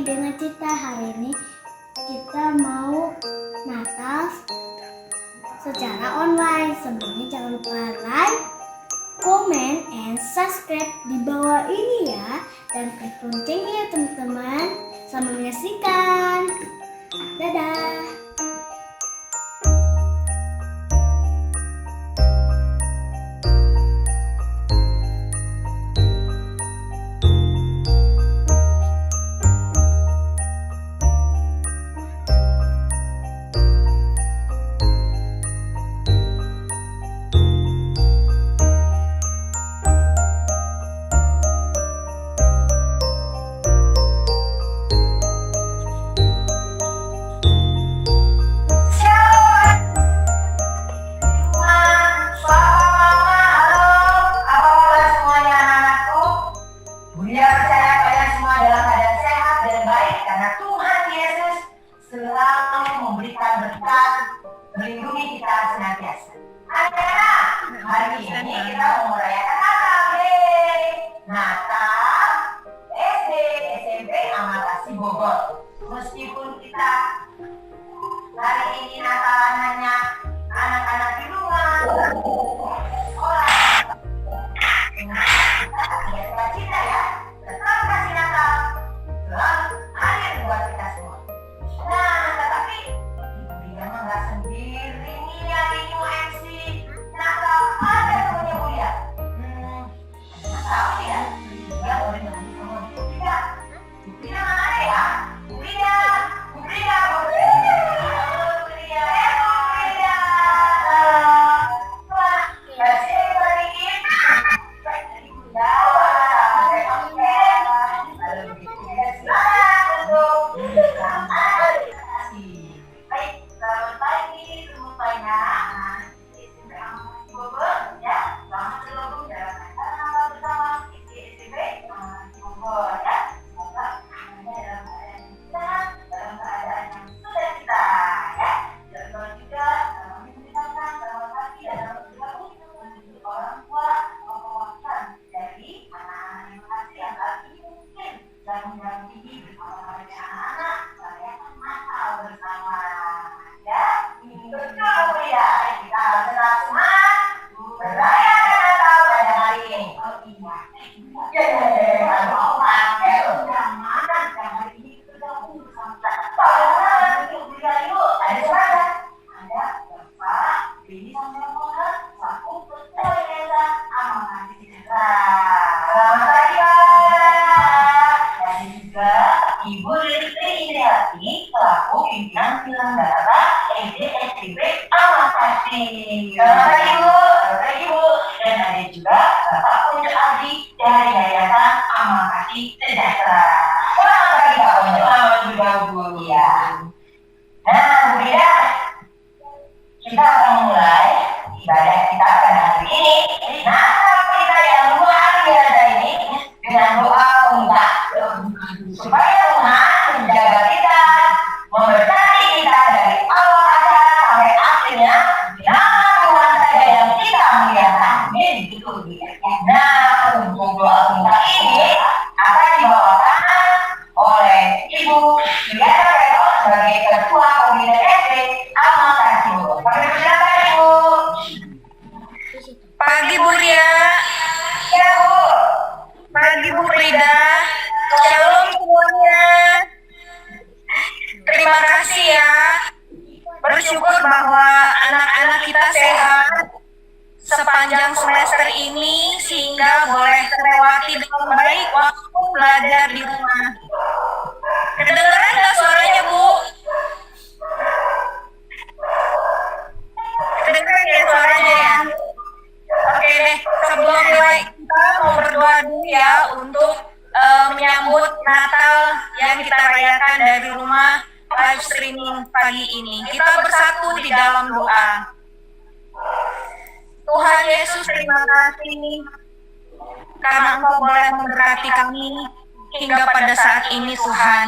dengan kita. Hari ini kita mau Natal secara online. Sebelumnya jangan lupa like, comment, and subscribe di bawah ini ya. Dan klik loncengnya teman-teman. Selamat menyaksikan. Dadah. Melindungi kita senantiasa. Anak-anak, hari ini kita mau merayakan Natal. Natal SD, SMP, Amat Kasih Bogor. Meskipun kita hari ini Natalan hanya anak-anak di rumah, sekolah, kita cita ya, tetap kasih Natal selalu hadir buat kita semua. Nah, tetapi Ibu Lia nggak sendiri nih yang ini MC Natal, ada temennya Bu Lia. Tahu ya, dia boleh nyanyi sama Bu Lia. Bu Lia mana ada ya? Bu Lia, Bu Lia, Bu Lia, Bu Lia, Bu Lia. Wah, kasih hari ini. Dari Bu Lia, kalau begitu ya silakan untuk kasih. Baik, selamat pagi semuanya. SMP Amat Bogor ya, selamat bergabung dalam acara bersama SMP Amat Bogor ya. Semoga semuanya dalam keadaan sehat, dalam keadaan yang sukacita ya. Dan kalau juga kami mengucapkan selamat pagi dan selamat bergabung untuk orang tua perwakilan dari anak-anak yang makasih yang saat ini mungkin sedang mendampingi bersama mereka anak-anak merayakan Natal bersama. Ya, betul Bu ya. Kita harus tetap semangat merayakan Natal pada hari ini. Oh iya. Kalau pakai undangan yang hari ini bergabung bersama kita. Yuk, ada semangat. Ada Bapak, Bini sampai Moha, Saku, Betul, Nesa, Amat Kasih Sejahtera. Selamat pagi Pak. Dan juga Ibu Lili Indriati, selaku pimpinan penyelenggara SD SMP Amat Kasih. Selamat pagi Bu. Selamat pagi Bu. Dan ada juga Bapak Punjo Abdi dari Yayasan Amat Kasih Sejahtera. Selamat pagi Pak Punjo. Selamat bergabung. Iya. Nah, Bu Lia, kita akan mulai ibadah kita pada hari ini. Natal kita yang luar biasa ini dengan doa ungkap supaya Tuhan menjaga kita, memberkati kita dari awal acara sampai akhirnya. Nama Tuhan saja yang kita muliakan. Amin. Itu dia. Nah, untuk doa ungkap ini akan dibawakan oleh Ibu Diana Reno sebagai Ketua Komite SD Amat Kasih Bogor. Persilakan Ibu. Pagi Bu Ria, Ya Bu. pagi Bu Frida, shalom semuanya. Terima kasih ya, bersyukur bahwa anak-anak kita sehat sepanjang semester ini sehingga boleh terlewati dengan baik waktu belajar di rumah. Kedengeran nggak suaranya Bu? Kedengeran ya suaranya ya? Oke deh, sebelum mulai kita mau berdoa dulu ya untuk menyambut Natal yang kita rayakan dari rumah live streaming pagi ini. Kita bersatu di dalam doa. Tuhan Yesus, terima kasih karena Engkau boleh memberkati kami hingga pada saat ini Tuhan.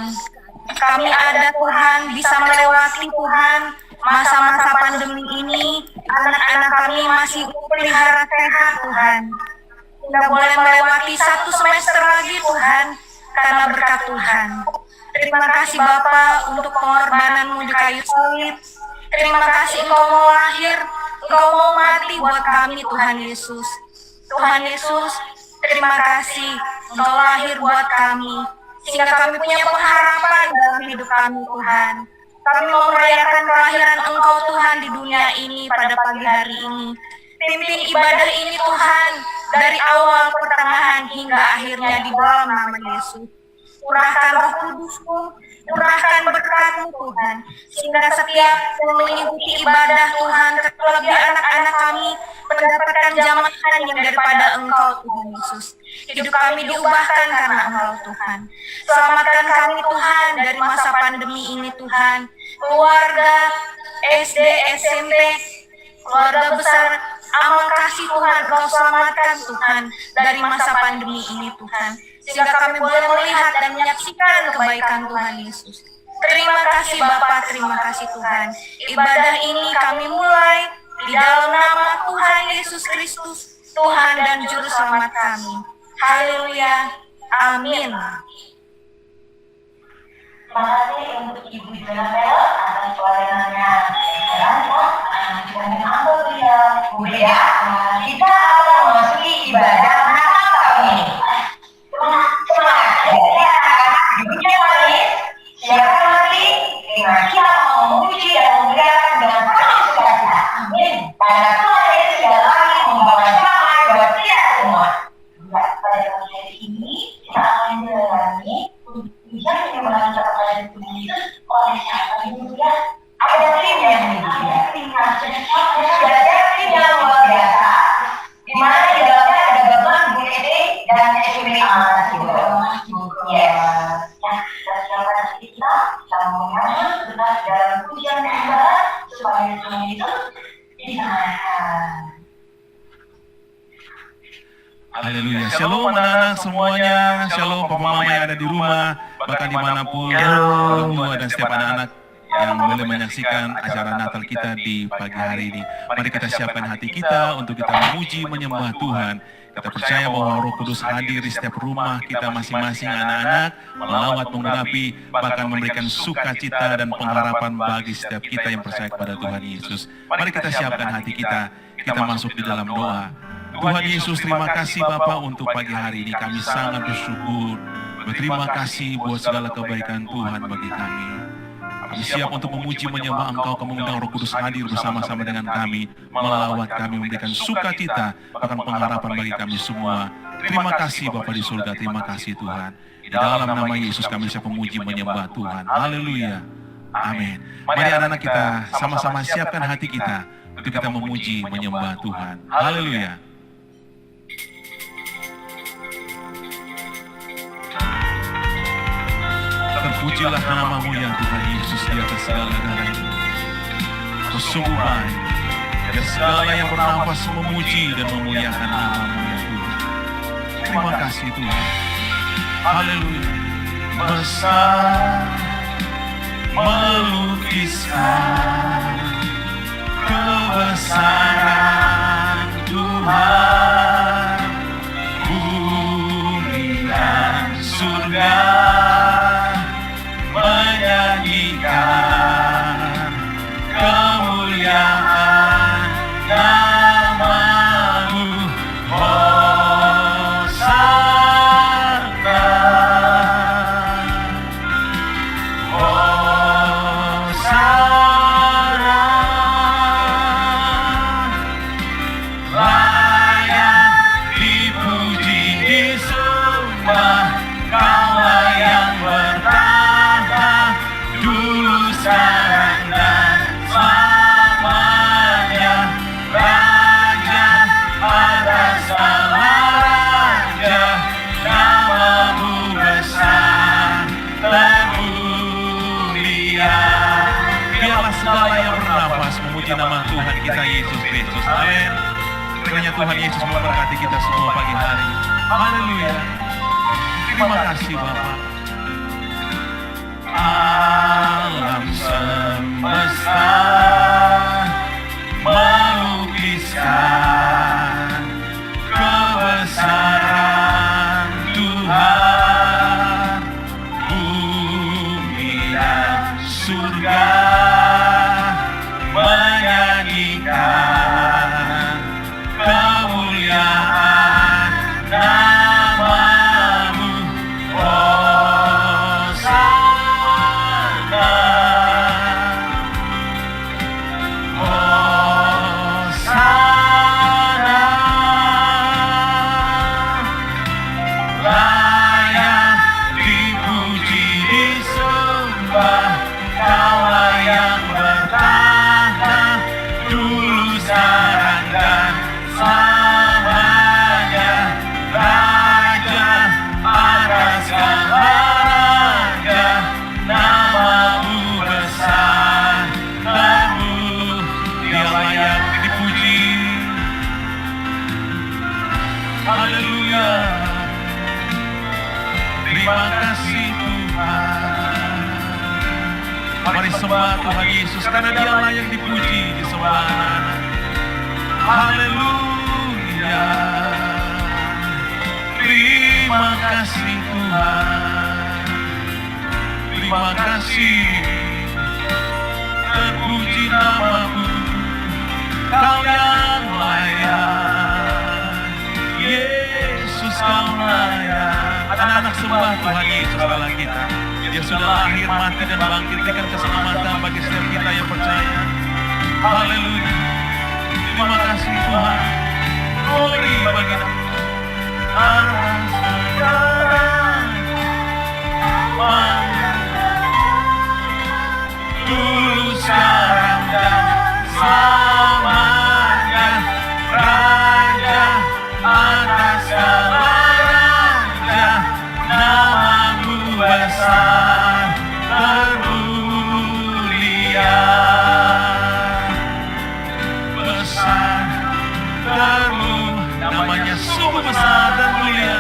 Kami ada Tuhan, bisa melewati Tuhan masa-masa pandemi ini. Anak-anak kami masih pelihara sehat Tuhan. Hingga boleh melewati satu semester lagi Tuhan, karena berkat Tuhan. Terima kasih Bapa untuk pengorbananmu di kayu salib. Terima kasih Engkau mau lahir, Engkau mau mati buat kami Tuhan Yesus. Tuhan Yesus, terima kasih Engkau lahir buat kami, sehingga kami punya pengharapan dalam hidup kami Tuhan. Kami mau merayakan kelahiran Engkau Tuhan di dunia ini pada pagi hari ini. Pimpin ibadah ini Tuhan, dari awal, pertengahan, hingga akhirnya di dalam nama Yesus. Curahkan Roh Kudus-Mu, curahkan berkat-Mu Tuhan, sehingga setiap yang mengikuti ibadah Tuhan, terlebih anak-anak kami, mendapatkan jamahan yang daripada Engkau Tuhan Yesus. Hidup kami diubahkan karena Engkau Tuhan. Selamatkan kami Tuhan dari masa pandemi ini Tuhan. Keluarga, SD, SMP, keluarga besar, amal kasih Tuhan, Engkau selamatkan Tuhan dari masa pandemi ini Tuhan. Sehingga kami boleh melihat dan menyaksikan kebaikan Tuhan Yesus. Terima kasih Bapa, terima kasih Tuhan. Ibadah ini kami mulai di dalam nama Tuhan Yesus Kristus, Tuhan dan Juru Selamat kami. Haleluya, amin. Terima kasih untuk Ibu Jonabel atas pelayanannya. Kemudian kita akan memasuki ibadah Natal tahun ini. Semangat, jadi anak-anak duduknya manis, siapkan hati, karena kita mau memuji dan memuliakan dengan penuh sukacita. Amin. Karena Tuhan Yesus tidak lagi membawa damai buat kita semua. Juga pada hari ini kita akan menjalani ujian yang mengajar pada Tuhan Yesus oleh siapa itu ya? Ada tim yang ada tim yang luar biasa, di mana di dalamnya ada gabungan Bu Ede dan SMP ya. Kita siapkan hati kita menyanyi benar dalam pujian ibadah supaya Tuhan itu dimuliakan. Haleluya. Shalom anak-anak semuanya. Shalom papa mama yang ada di rumah, bahkan dimanapun orang tua dan setiap anak-anak yang boleh menyaksikan acara Natal kita di pagi hari ini. Mari kita siapkan hati kita untuk kita memuji, menyembah Tuhan. Kita percaya bahwa Roh Kudus hadir di setiap rumah kita masing-masing anak-anak, melawat, mengurapi, bahkan memberikan sukacita dan pengharapan bagi setiap kita yang percaya kepada Tuhan Yesus. Mari kita siapkan hati kita masuk di dalam doa. Tuhan Yesus, terima kasih Bapa untuk pagi hari ini. Kami sangat bersyukur. Berterima kasih buat segala kebaikan Tuhan bagi kami. Kami siap untuk memuji, menyembah Engkau. Kami mengundang Roh Kudus hadir bersama-sama dengan kami, melawat kami, memberikan sukacita, bahkan pengharapan bagi kami semua. Terima kasih Bapa di surga, terima kasih Tuhan. Di dalam nama Yesus kami siap memuji, menyembah Tuhan. Haleluya. Amin. Mari anak-anak kita sama-sama siapkan hati kita untuk kita memuji, menyembah Tuhan. Haleluya. Terpujilah nama-Mu ya Tuhan Yesus di atas segala-galanya. Kau sungguh baik. Dan segala yang bernafas memuji dan memuliakan nama-Mu ya Tuhan. Terima kasih Tuhan. Haleluya. Besar melukiskan kebesaran Tuhan. Bumi dan surga menyanyikan kemuliaan nama-Mu. Hosana, Hosana, layak dipuji, disembah, Kaulah yang bertahta dulu, sekarang dan selamanya. Raja atas segala raja, nama-Mu besar termulia. Biarlah segala yang bernafas memuji nama Tuhan kita Yesus Kristus. Amin. Kiranya Tuhan Yesus memberkati kita semua pagi hari. Haleluya. Terima kasih Bapa. Alam semesta melukiskan kebesaran Tuhan. Bumi Haleluya. Terima kasih Tuhan. Mari sembah Tuhan Yesus karena Dia layak dipuji, disembah anak-anak. Haleluya. Terima kasih Tuhan. Terima kasih. Terpuji nama-Mu. Kau yang layak. Yesus Kau layak. Anak-anak sembah Tuhan Yesus Allah kita. Dia sudah lahir, mati, dan bangkit, berikan keselamatan bagi setiap kita yang percaya. Haleluya. Terima kasih Tuhan. Glory bagi dulu, sekarang, dan selamanya. Raja atas segala raja, nama-Mu besar termulia. Besar namanya sungguh besar dan mulia.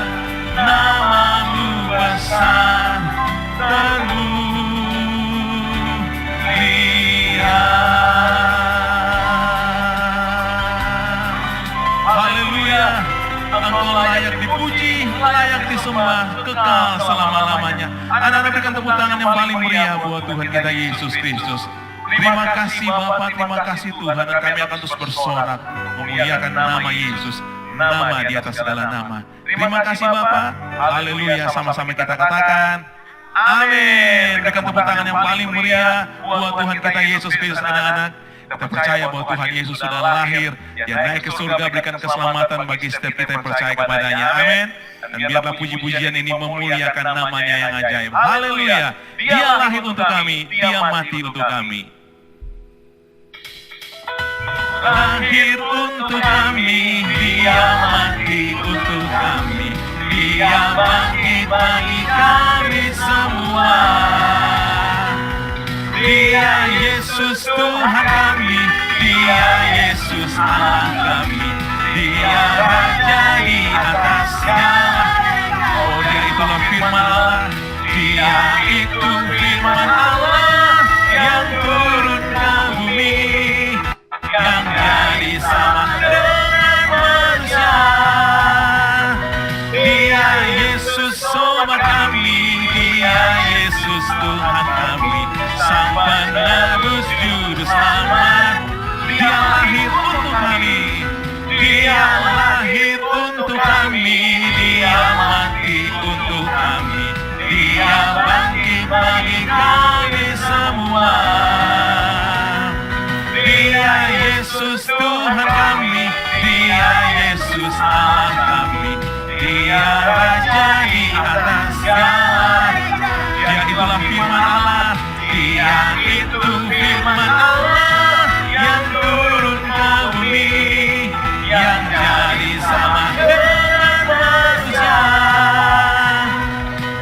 Nama-Mu besar termulia. Haleluya. Engkau layak dipuji, layak disembah, kekal selama-lamanya. Anak-anak, berikan tepuk tangan yang paling meriah buat Tuhan kita Yesus Kristus. Terima kasih Bapa, terima kasih Tuhan, dan kami akan terus bersorak memuliakan nama Yesus, nama di atas segala nama. Terima kasih Bapa. Haleluya. Sama-sama kita katakan amin. Berikan tepuk tangan yang paling meriah buat Tuhan kita Yesus Kristus. Anak-anak, kita percaya bahwa Tuhan Yesus sudah lahir, Dia naik ke surga, berikan keselamatan bagi setiap kita yang percaya kepadanya. Amin. Dan biarlah puji-pujian ini memuliakan namanya yang ajaib. Haleluya. Dia lahir untuk kami, Dia mati untuk kami. Lahir untuk kami, Dia mati untuk kami, Dia bangkit bagi kami semua. Dia Yesus Tuhan kami, Dia Yesus Allah kami, Dia Raja di atas segala. Oh, Dia itulah firman Allah, Dia itu firman Allah yang turun ke bumi, yang jadi sama dengan manusia. Dia Yesus sobat kami, Dia Yesus Tuhan kami, Sang Penebus Juru Selamat. Dia lahir untuk kami, Dia lahir untuk kami, Dia mati untuk kami, Dia bangkit bagi kami semua. Dia Yesus Tuhan kami, Dia Yesus Allah kami, Dia Raja di atas segala. Dia itulah firman Allah, Dia itu firman Allah yang turun ke bumi, yang jadi sama dengan manusia.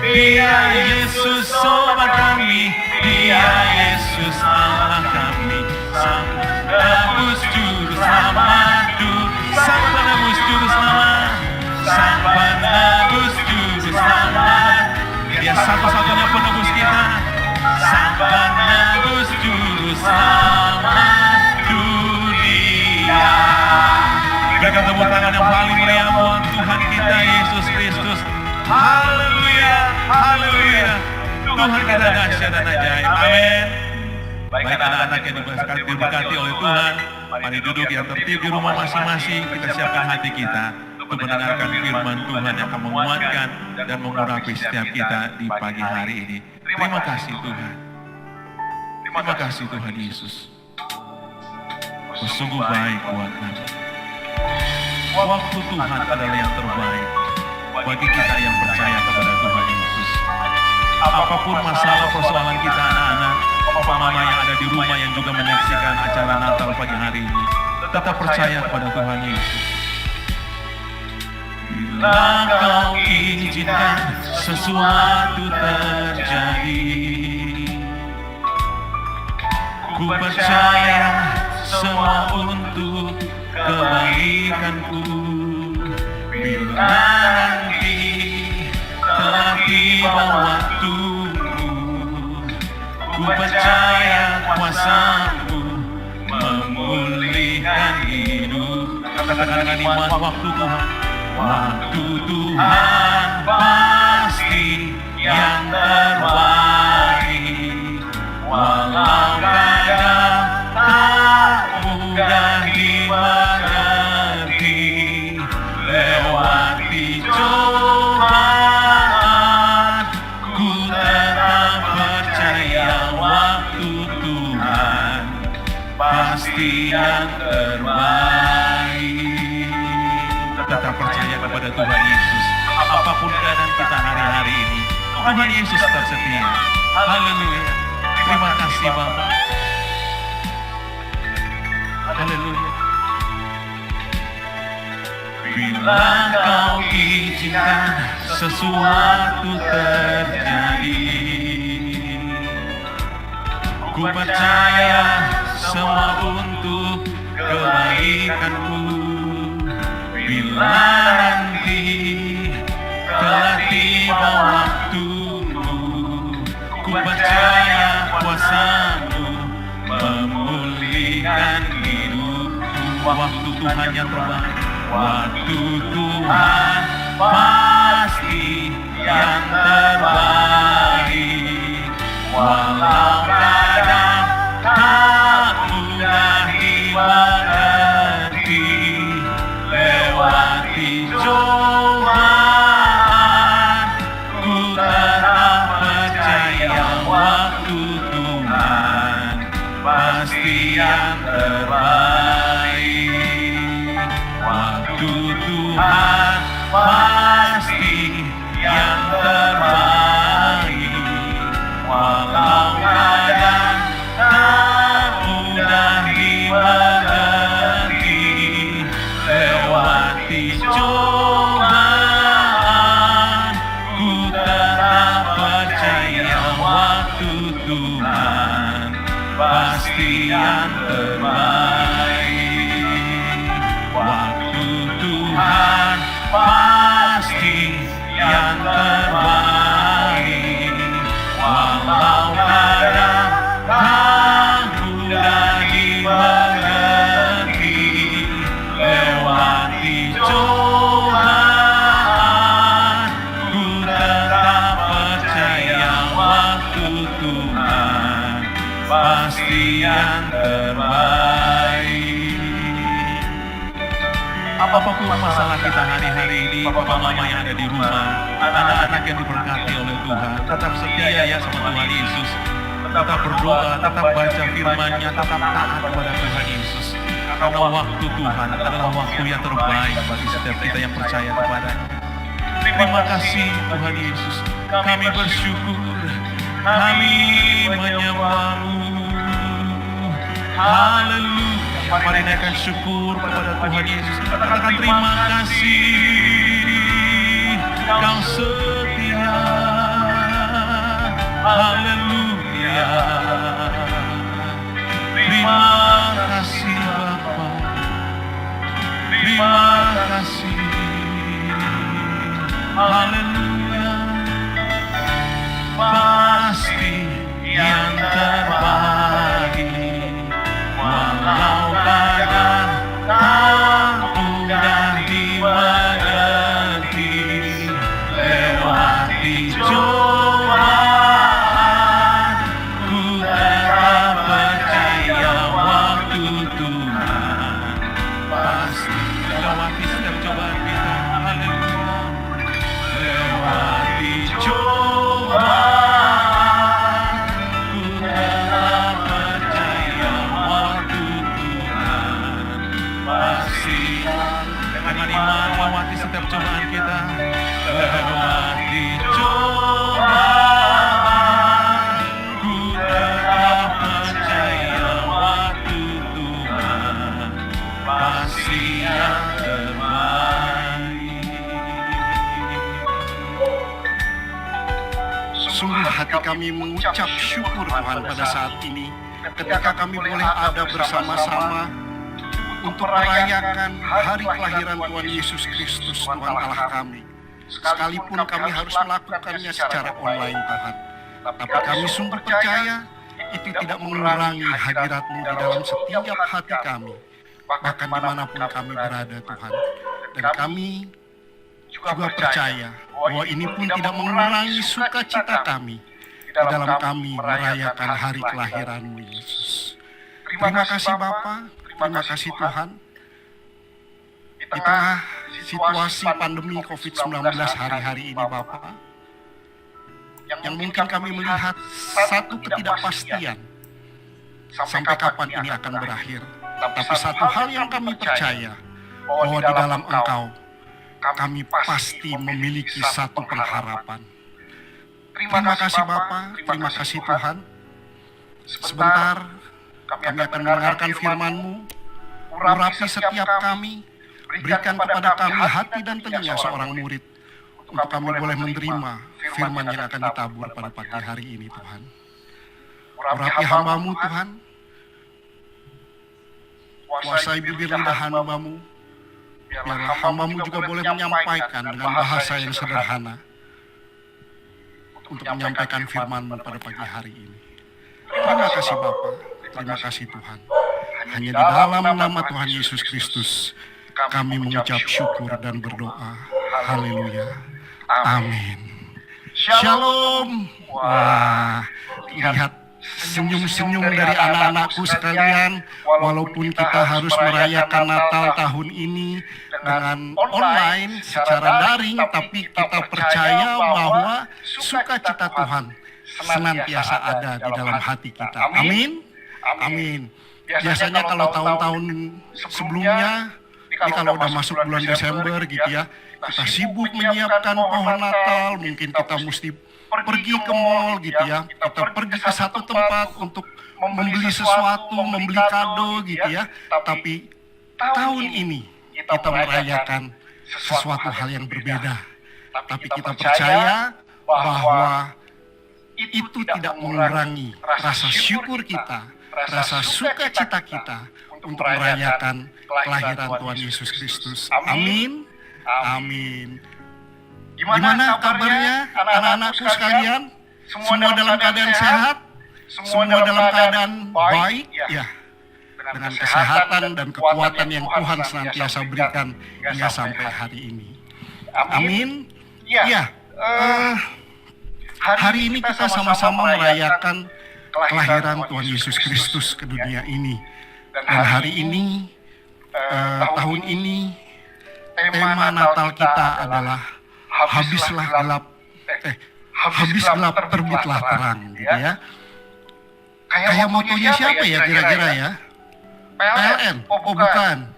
Dia Yesus sobat kami, Dia Yesus Allah kami, Sang Penebus Juru Selamat, Sang Penebus Juru Selamat, Sang Penebus Juru Selamat. Dia satu-satunya penebus kita, Sang Penebus Juru Selamat dunia. Berikan tepuk tangan yang paling meriah buat Tuhan kita Yesus Kristus. Haleluya, haleluya. Tuhan kita dahsyat dan ajaib. Amin. Baik anak-anak yang diberkati oleh Tuhan, mari duduk yang tertib di rumah masing-masing. Kita siapkan hati kita untuk mendengarkan firman Tuhan yang akan menguatkan dan mengurapi setiap kita di pagi hari ini. Terima kasih Tuhan. Terima kasih Tuhan Yesus. Sungguh baik buat kami. Waktu Tuhan adalah yang terbaik bagi kita yang percaya kepada Tuhan Yesus. Apapun masalah persoalan kita anak-anak, mama yang ada di rumah yang juga menyaksikan acara Natal pagi hari ini, tetap percaya kepada Tuhan Yesus. Bila kau izinkan sesuatu terjadi, ku percaya semua untuk kebaikanku. Bila nanti telah tiba waktumu, ku percaya kuasa-Mu memulihkan hidup. Katakan dengan iman, waktu Tuhan, waktu Tuhan pasti yang terbaik. Walau kadang tak mudah dimengerti, lewati cobaan, ku tetap percaya waktu Tuhan pasti yang terbaik. Tetap percaya kepada Tuhan Yesus. Apapun keadaan kita hari-hari ini, Tuhan Yesus tetap setia. Haleluya. Terima kasih Bapa. Haleluya. Bila Kau izinkan sesuatu terjadi, ku percaya semua untuk kebaikan-Mu. Bila nanti telah tiba waktumu, ku percaya kuasa-Mu memulihkan hidupku. Waktu Tuhan yang terbaik, waktu Tuhan pasti yang terbaik. Walau kadang tak mudah dimengerti, lewati cobaan, ku tetap percaya waktu Tuhan pasti yang terbaik. Waktu Tuhan pasti yang terbaik. Walau kadang tak mudah dimengerti, lewati cobaan, ku tetap percaya waktu Tuhan pasti yang terbaik. Waktu Tuhan pasti yang terbaik. Walau kadang tak mudah dimengerti, lewati cobaan, ku tetap percaya waktu Tuhan pasti yang terbaik. Apapun masalah kita hari-hari ini, Papa Mama yang ada di rumah, anak-anak yang diberkati oleh Tuhan, tetap setia ya sama Tuhan Yesus. Tetap berdoa, tetap baca firman-Nya, tetap taat kepada Tuhan Yesus. Karena waktu Tuhan adalah waktu yang terbaik bagi setiap kita yang percaya kepada-Nya. Terima kasih Tuhan Yesus. Kami bersyukur, kami menyembah-Mu. Haleluya. Mari naikkan syukur kepada Tuhan Yesus. Katakan terima kasih, Kau setia. Haleluya. Terima kasih Bapa. Terima kasih. Haleluya. Pasti yang terbaik. Walau kadang tak mudah dimengerti, lewati cobaan, ku tetap percaya waktu Tuhan pasti lewati setiap cobaan kita. Haleluya. Lewati cobaan, ku tetap percaya waktu Tuhan pasti. Dengan iman lewati setiap cobaan kita. Lewati cobaan, ku tetap percaya waktu Tuhan pasti yang terbaik. Sungguh hati kami mengucap syukur Tuhan pada saat ini, ketika kami boleh ada bersama-sama untuk merayakan hari kelahiran Tuhan Yesus Kristus, Tuhan Allah kami. Sekalipun kami harus melakukannya secara online, Tuhan. Tapi kami sungguh percaya itu tidak mengurangi hadirat-Mu di dalam setiap hati kami, bahkan dimanapun kami berada, Tuhan. Dan kami juga percaya bahwa ini pun tidak mengurangi sukacita kami di dalam kami merayakan hari kelahiran-Mu, Yesus. Terima kasih Bapa, terima kasih Tuhan. Di tengah situasi pandemi COVID-19 hari-hari ini Bapa, yang mungkin kami melihat satu ketidakpastian sampai kapan ini akan berakhir. Tapi satu hal yang kami percaya, bahwa di dalam Engkau kami pasti memiliki satu pengharapan. Terima kasih Bapa, terima kasih Tuhan. Sebentar kami akan mendengarkan firman-Mu. Urapi setiap kami, berikan kepada kami hati dan telinga seorang murid, untuk kami boleh menerima firman yang akan ditabur pada pagi hari ini Tuhan. Urapi hamba-Mu Tuhan, kuasai bibir lidah hamba-Mu, biarlah hamba-Mu juga boleh menyampaikan dengan bahasa yang sederhana, untuk menyampaikan firman-Mu pada pagi hari ini. Terima kasih Bapa, terima kasih Tuhan. Hanya di dalam nama Tuhan Yesus Kristus kami mengucap syukur dan berdoa. Haleluya. Amin. Shalom. Wah, lihat senyum-senyum dari anak-anakku sekalian. Walaupun kita harus merayakan Natal tahun ini dengan online secara daring, tapi kita percaya bahwa sukacita Tuhan senantiasa ada di dalam hati kita. Amin. Amin. Biasanya kalau tahun-tahun sebelumnya, ini kalau udah masuk bulan Desember gitu ya, kita sibuk menyiapkan pohon Natal, mungkin kita mesti pergi ke mall gitu ya, kita pergi ke satu tempat untuk membeli sesuatu, membeli kado gitu ya. Tapi tahun ini kita merayakan sesuatu hal yang berbeda. Tapi kita percaya bahwa itu tidak mengurangi rasa syukur kita, rasa sukacita kita untuk merayakan kelahiran Tuhan Yesus Kristus. Amin. Amin. Gimana kabarnya anak-anakku sekalian? Semua dalam keadaan sehat? Semua dalam keadaan baik? Ya. Dengan kesehatan dan kekuatan yang Tuhan senantiasa berikan hingga sampai hari ini. Amin. Ya. Hari ini kita sama-sama merayakan kelahiran Tuhan Yesus Kristus ke dunia ini. Dan hari ini, tahun ini, tema Natal kita adalah habislah gelap terbitlah terang, gitu ya. Kayak motonya siapa ya kira-kira ya? PLN? Oh bukan.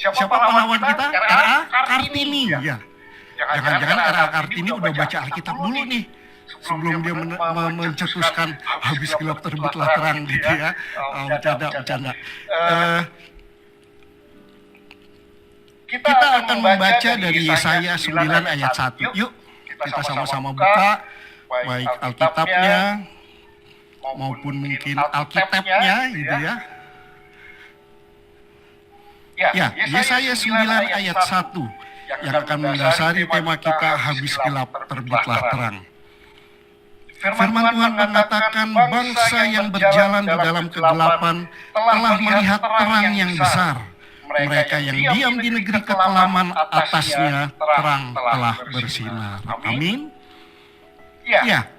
Siapa pahlawan kita? R.A. Kartini, ya. Jangan-jangan R.A. Kartini udah baca Alkitab dulu nih, sebelum dia mencetuskan habis gelap terbitlah terang gitu ya. Bercanda. Kita akan membaca dari Yesaya 9 ayat 1. Yuk, kita sama-sama buka, baik Alkitabnya maupun mungkin Alkitabnya gitu ya. Ya, Yesaya 9 ayat 1 yang akan mendasari tema kita habis gelap terbitlah terang. Firman Tuhan mengatakan, bangsa yang berjalan di dalam kegelapan telah melihat terang yang besar. Mereka yang diam di negeri kekelaman atasnya, terang telah bersinar. Amin. Ya.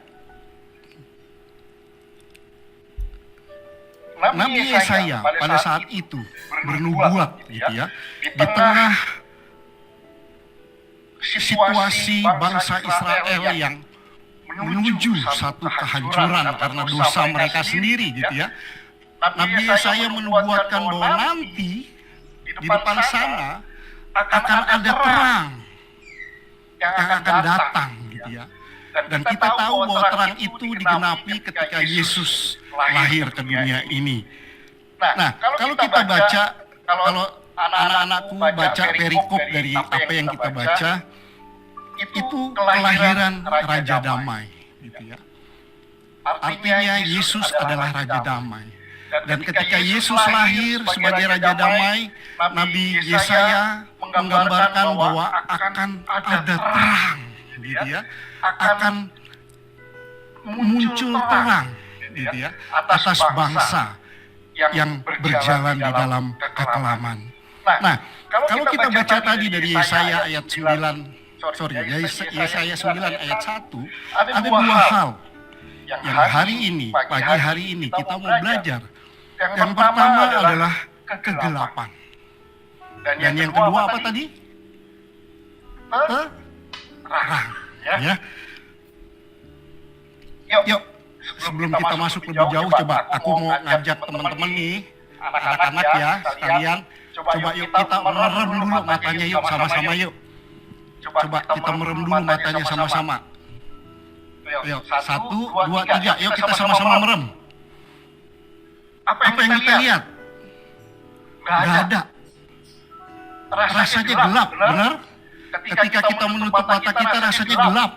Nabi Yesaya pada saat itu bernubuat gitu ya, di tengah situasi bangsa Israel yang menuju satu kehancuran karena dosa mereka sendiri gitu ya. Nabi Yesaya menubuatkan bahwa nanti di depan sana akan ada terang yang akan datang gitu ya. Dan kita tahu bahwa terang itu digenapi ketika Yesus lahir ke dunia ini. Nah, kalau kita baca, kalau anak-anakku baca perikop dari apa yang kita baca, itu kelahiran Raja Damai gitu ya. Artinya Yesus adalah Raja Damai. Dan ketika Yesus lahir sebagai Raja Damai, Nabi Yesaya menggambarkan bahwa akan ada terang, gitu ya, akan muncul terang, gitu ya, atas bangsa yang berjalan di dalam kekelaman. Nah, kalau kita baca tadi dari Yesaya ayat 9, Yesaya 9 ayat 1, ada dua hal yang hari ini, pagi hari ini kita mau belajar. Yang pertama adalah kegelapan. Dan yang kedua apa tadi? Terang. Ya. Yuk, sebelum kita masuk lebih jauh, coba aku mau ngajak teman-teman nih, anak-anak ya sekalian, coba yuk kita merem dulu matanya yuk sama-sama yuk. Coba kita merem dulu matanya sama-sama. Yuk, 1, 2, 3, yuk kita sama-sama merem. Apa yang kita lihat? Gak ada. Rasanya gelap, benar? Ketika kita menutup mata kita rasanya gelap.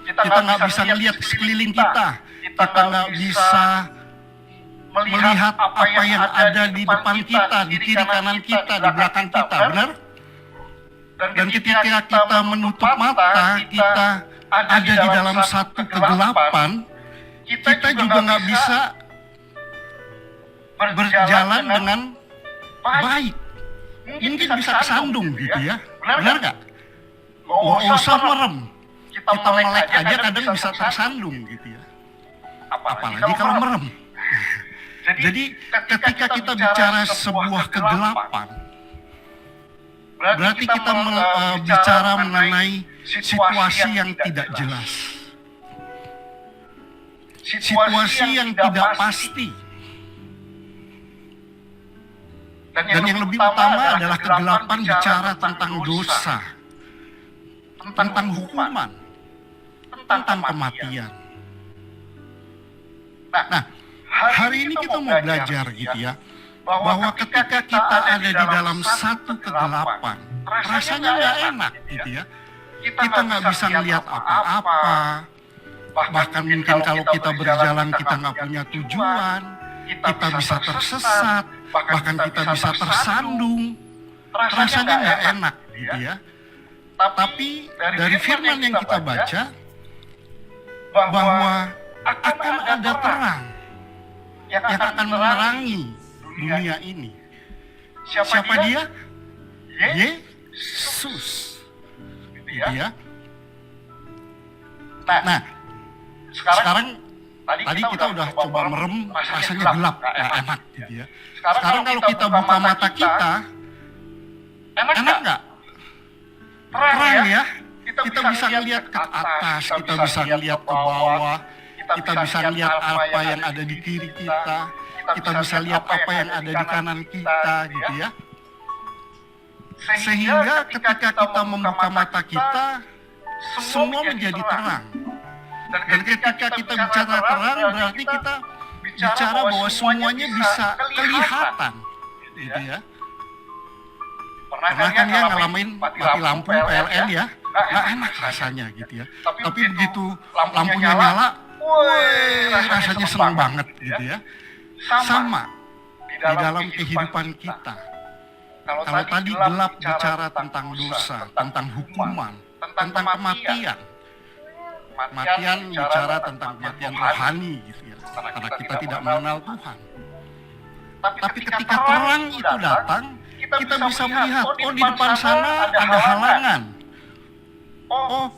Kita nggak bisa melihat sekeliling kita. Kita nggak bisa melihat apa yang ada di depan kita, di kiri kanan kita, di belakang kita, benar? Dan ketika kita menutup mata, kita ada di dalam satu kegelapan, kita juga nggak bisa berjalan dengan baik. Mungkin bisa kesandung gitu ya, benar nggak? Nggak usah merem, kita melek aja kadang bisa tersandung gitu ya. Apalagi kalau merem. Jadi ketika kita bicara sebuah kegelapan, berarti kita bicara mengenai situasi yang tidak jelas, situasi yang tidak pasti. Dan yang lebih utama adalah kegelapan bicara tentang dosa, tentang hukuman, tentang kematian. Nah, hari ini kita mau belajar gitu ya, bahwa ketika kita ada di dalam satu kegelapan, rasanya nggak enak gitu ya. Kita nggak bisa melihat apa-apa, bahkan mungkin kalau kita berjalan kita nggak punya tujuan, kita bisa tersesat, bahkan kita bisa tersandung. Rasanya nggak enak gitu ya. Tapi dari firman yang kita baca, bahwa akan ada terang yang akan menerangi dunia ini. Siapa dia? Yesus. Ya. Nah, sekarang tadi kita udah coba merem, rasanya gelap, nggak enak gitu ya. Sekarang kalau kita buka mata kita, enak nggak? Terang ya. Kita bisa lihat ke atas, kita bisa lihat ke bawah, kita bisa lihat apa yang ada di kiri kita, kita bisa lihat apa yang ada di kanan kita gitu ya. Sehingga ketika kita membuka mata kita, semua menjadi terang. Dan ketika kita bicara terang, berarti kita bicara bahwa semuanya bisa kelihatan gitu ya. Pernah kan ya ngalamin mati lampu PLN ya, nggak enak rasanya gitu ya. Tapi begitu lampunya nyala, rasanya senang banget gitu ya. Sama di dalam kehidupan kita. Kalau tadi gelap bicara tentang dosa, tentang hukuman, tentang kematian. Kematian bicara tentang kematian rohani gitu ya. Karena kita tidak mengenal Tuhan. Tapi ketika terang itu datang, kita bisa melihat, oh di depan sana ada halangan. Oh,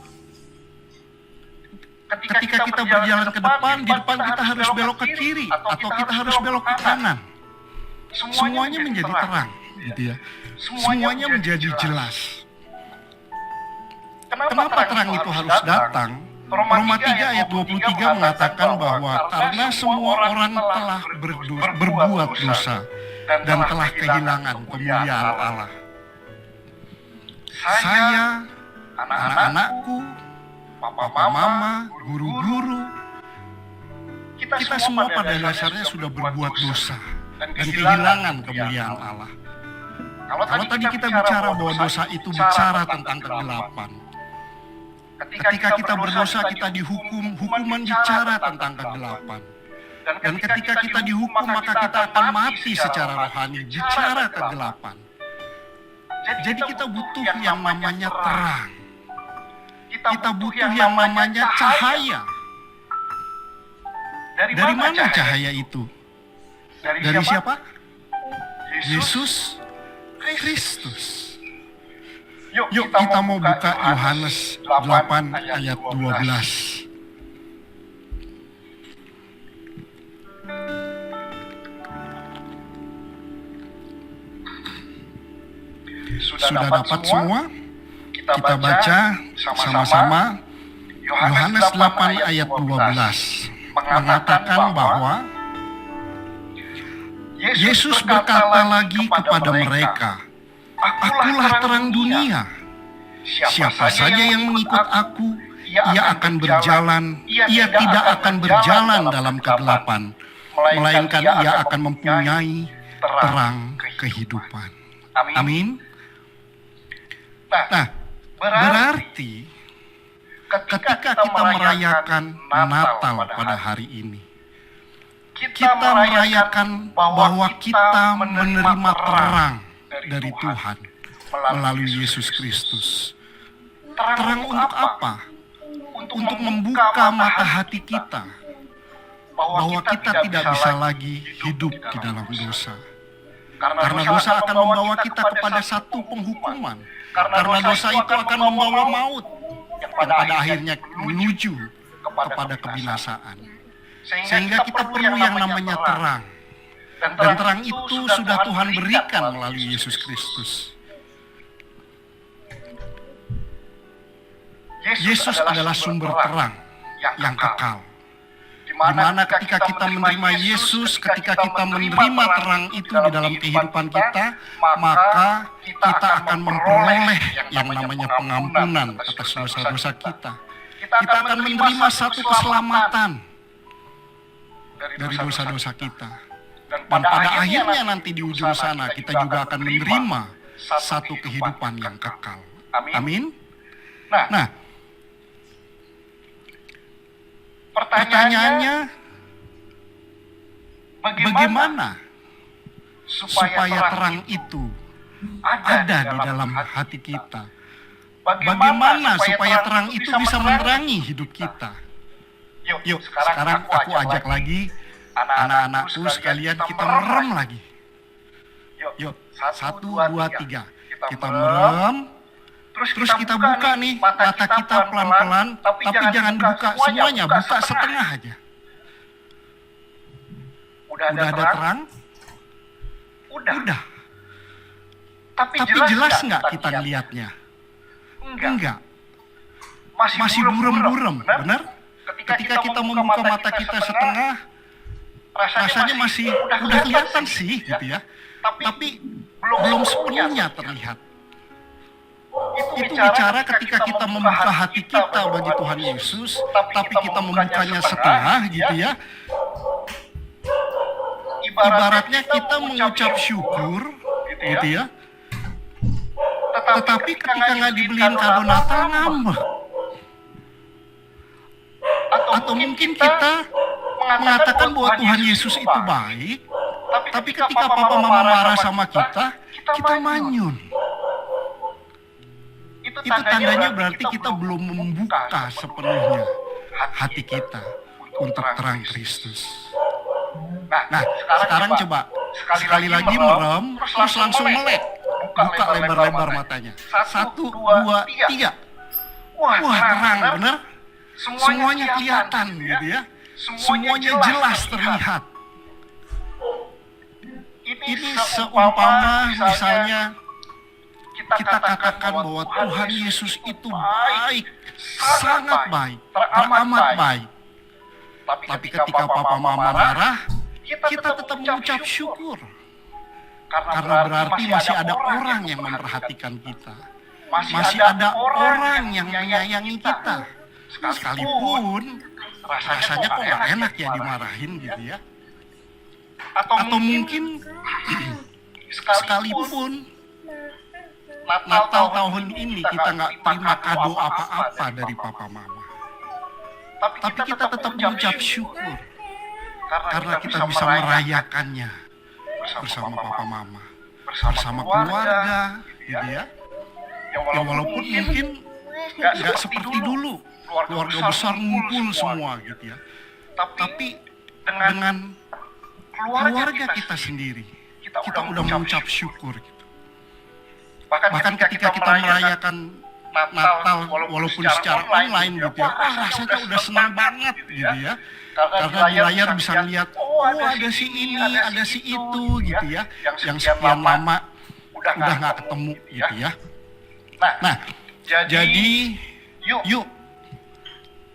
ketika kita berjalan ke depan, di depan kita harus belok ke kiri atau kita harus belok ke kanan. Semuanya menjadi terang, gitu ya. Semuanya menjadi jelas. Kenapa terang itu harus datang? Roma 3 ayat 23 mengatakan bahwa karena semua orang telah berbuat dosa dan telah kehilangan kemuliaan Allah. Saya, anak-anakku, papa-mama, guru-guru, kita semua pada dasarnya sudah berbuat dosa dan kehilangan kemuliaan Allah. Kalau tadi kita bicara bahwa dosa itu bicara tentang kegelapan. Ketika kita berdosa kita dihukum, hukuman bicara tentang kegelapan. Dan ketika kita dihukum, maka kita akan mati secara rohani, bicara kegelapan. Jadi kita butuh yang namanya terang. Kita butuh yang namanya cahaya. Dari mana cahaya itu? Dari siapa? Yesus Kristus. Yuk kita mau buka Yohanes 8 ayat 12. Sudah dapat semua? Kita baca sama-sama Yohanes 8 ayat 12 mengatakan bahwa Yesus berkata lagi kepada mereka, "Akulah terang dunia. Siapa saja yang mengikut aku, ia akan berjalan, ia tidak akan berjalan dalam kegelapan, melainkan ia akan mempunyai terang kehidupan." Amin. Nah, berarti ketika kita merayakan Natal pada hari ini, kita merayakan bahwa kita menerima terang dari Tuhan melalui Yesus Kristus. Terang untuk apa? Untuk membuka mata hati kita bahwa kita tidak bisa lagi hidup di dalam dosa. Karena dosa akan membawa kita kepada satu penghukuman. Karena dosa itu akan membawa maut yang pada akhirnya menuju kepada kebinasaan. Sehingga kita perlu yang namanya terang. Dan terang itu sudah Tuhan berikan melalui Yesus Kristus. Yesus adalah sumber terang yang kekal. Di mana ketika kita menerima Yesus, ketika kita menerima terang itu di dalam kehidupan kita, maka kita akan memperoleh yang namanya pengampunan atas dosa-dosa kita. Kita akan menerima satu keselamatan dari dosa-dosa kita. Dan pada akhirnya nanti di ujung sana kita juga akan menerima satu kehidupan yang kekal. Amin. Nah, pertanyaannya, bagaimana supaya terang itu ada di dalam hati kita? Bagaimana supaya terang itu bisa menerangi hidup kita? Yuk, sekarang aku ajak lagi anak-anakku sekalian, kita merem lagi. Yuk, 1, 2, 3. Kita merem. Terus kita buka nih mata kita pelan-pelan, tapi jangan dibuka semuanya, buka setengah aja. Udah ada terang? Udah. Tapi jelas nggak kita ngelihatnya? Enggak. Masih burem-burem, benar? Ketika kita membuka mata kita setengah, rasanya masih udah kelihatan sih, gitu ya. Tapi belum sepenuhnya terlihat. Itu bicara ketika kita membuka hati kita bagi Tuhan Yesus, tapi kita membukanya setengah gitu ya. Ibaratnya kita mengucap syukur gitu ya. Tetapi ketika nggak dibeliin kado Natal ngambek. Atau mungkin kita mengatakan bahwa Tuhan Yesus itu baik, tapi ketika papa mama marah sama kita manyun. Itu tandanya berarti kita belum membuka sepenuhnya hati kita untuk terang Kristus. Nah, sekarang coba sekali lagi merem, terus langsung melek. Buka lebar-lebar matanya. 1, 2, 3. Wah, terang bener. Semuanya kelihatan gitu ya. Semuanya jelas terlihat. Ini seumpama misalnya kita katakan bahwa Tuhan Yesus itu baik, sangat baik, teramat baik. Tapi ketika papa mama marah, kita tetap mengucap syukur. Karena berarti masih ada orang yang memperhatikan kita. Masih ada orang yang menyayangi kita. Sekalipun rasanya kok gak enak ya dimarahin gitu ya. Atau mungkin sekalipun Natal tahun ini kita nggak terima kado apa-apa dari papa mama. Tapi kita tetap mengucap syukur. karena kita bisa merayakannya bersama papa mama, bersama keluarga, gitu ya. Yang walaupun mungkin nggak seperti dulu, keluarga besar ngumpul semua gitu ya. Tapi dengan keluarga kita sendiri, kita udah mengucap syukur gitu. Bahkan ketika kita merayakan Natal walaupun secara online gitu ya, rasanya udah senang banget gitu ya. Karena di layar bisa lihat, oh ada si ini, ada si itu gitu ya, yang sekian lama udah nggak ketemu gitu ya. Nah, jadi yuk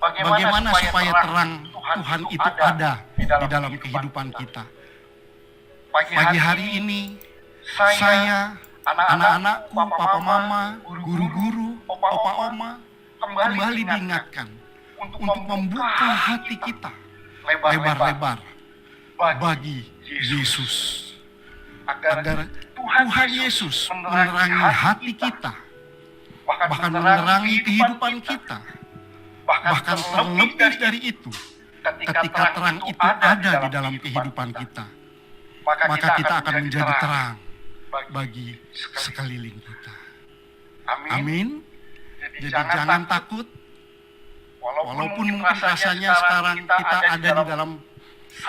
bagaimana supaya terang Tuhan itu ada di dalam kehidupan kita. Pagi hari ini saya, anak-anakku, papa mama, guru-guru, opa oma kembali diingatkan untuk membuka hati kita lebar-lebar bagi Yesus, agar Tuhan Yesus menerangi hati kita, bahkan menerangi kehidupan kita, bahkan terlebih dari itu, ketika terang itu ada di dalam kehidupan kita, maka kita akan menjadi terang bagi sekeliling kita. Amin. Jadi jangan takut, walaupun mungkin rasanya sekarang kita ada di dalam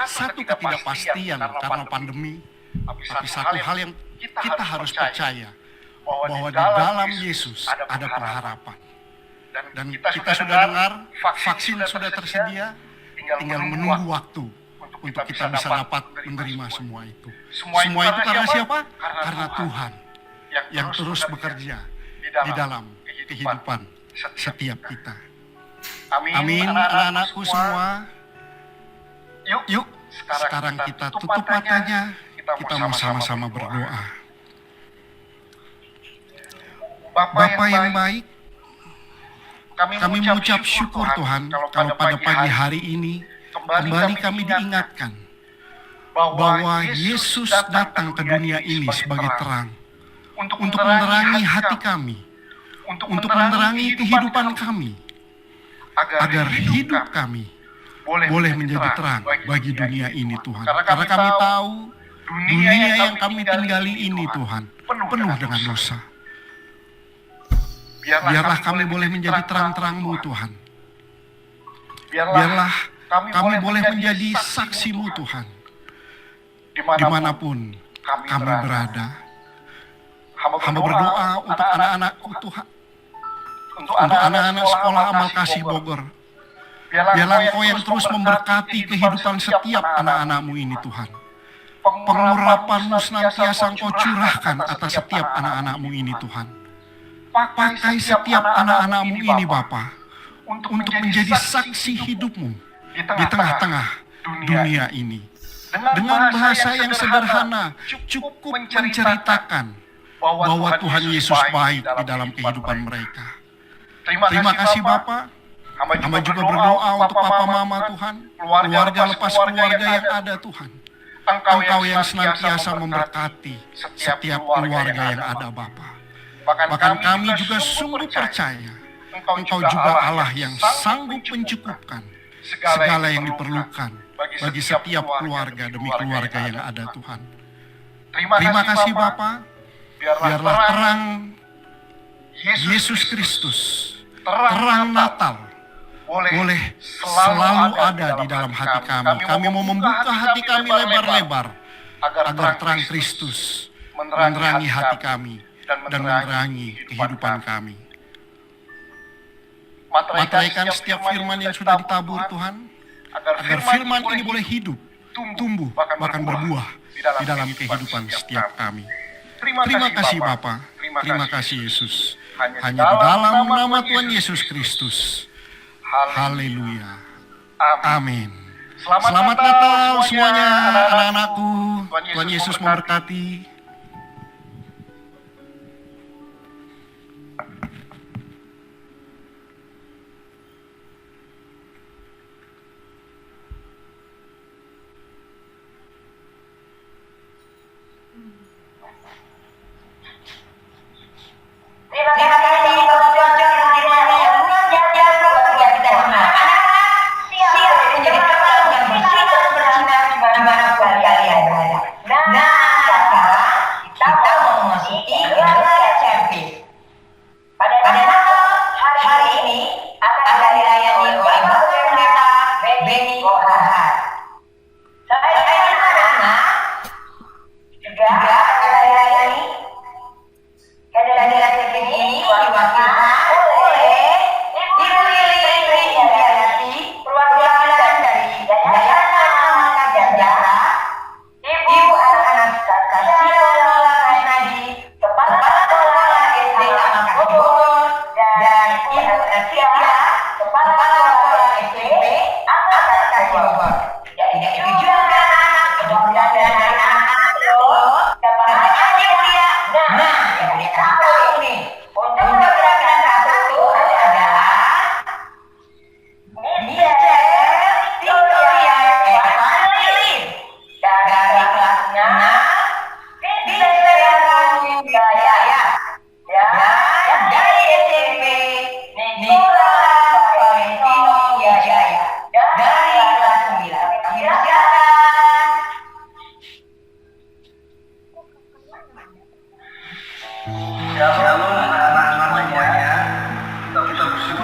satu ketidakpastian karena pandemi, tapi satu hal yang kita harus percaya, bahwa di dalam Yesus ada pengharapan. Dan kita sudah dengar, vaksin sudah tersedia, tinggal menunggu waktu untuk kita bisa dapat menerima semua itu. Semua itu karena siapa? Karena Tuhan yang terus bekerja di dalam kehidupan setiap kita. Amin, anak-anakku semua. Yuk, sekarang kita tutup matanya, kita mau sama-sama berdoa. Bapa yang baik, kami mengucap syukur Tuhan kalau pada pagi hari ini kembali kami diingatkan bahwa Yesus datang ke dunia ini sebagai terang untuk menerangi hati kami, untuk menerangi kehidupan kami, agar hidup kami boleh menjadi terang bagi dunia ini Tuhan. Karena kami tahu dunia yang kami tinggali ini Tuhan penuh dengan dosa. Biarlah kami boleh menjadi terang-terang-Mu Tuhan. Biarlah kami boleh menjadi saksi-Mu Tuhan. Dimanapun kami berada. Hamba berdoa untuk anak-anakku Tuhan. Untuk anak-anak sekolah Amal Kasih Bogor. Biarlah Engkau yang terus memberkati kehidupan setiap anak-anak-Mu ini Tuhan. Pengurapan-Mu senantiasa Engkau curahkan atas setiap anak-anak-Mu ini Tuhan. Pakai setiap anak-anak-Mu ini Bapa untuk menjadi saksi hidup-Mu di tengah-tengah dunia ini. Dengan bahasa yang sederhana, cukup menceritakan bahwa Tuhan Yesus baik di dalam kehidupan mereka. Terima kasih Bapa. Hamba juga berdoa untuk papa mama Tuhan, keluarga lepas keluarga yang ada Tuhan. Engkau yang senantiasa memberkati setiap keluarga yang ada Bapa. Bahkan kami juga sungguh percaya Engkau juga Allah yang sanggup mencukupkan segala yang diperlukan bagi setiap keluarga demi keluarga yang ada Tuhan. Terima kasih Bapa. Biarlah terang Yesus Kristus, terang Natal boleh selalu ada di dalam hati kami. Kami mau membuka hati kami lebar-lebar agar terang Kristus menerangi hati kami dan menerangi kehidupan kami. Materaikan setiap firman yang sudah ditabur Tuhan, agar firman ini boleh hidup, tumbuh, bahkan berbuah di dalam kehidupan setiap kami. Terima kasih Bapa, terima kasih Yesus. Hanya di dalam nama Tuhan Yesus Kristus. Haleluya. Amin. Selamat Natal semuanya anak-anakku. Tuhan Yesus memberkati. Terima kasih Bapak yang mengajar program kita semua. Anak-anak siap menjadi terang dan bersinar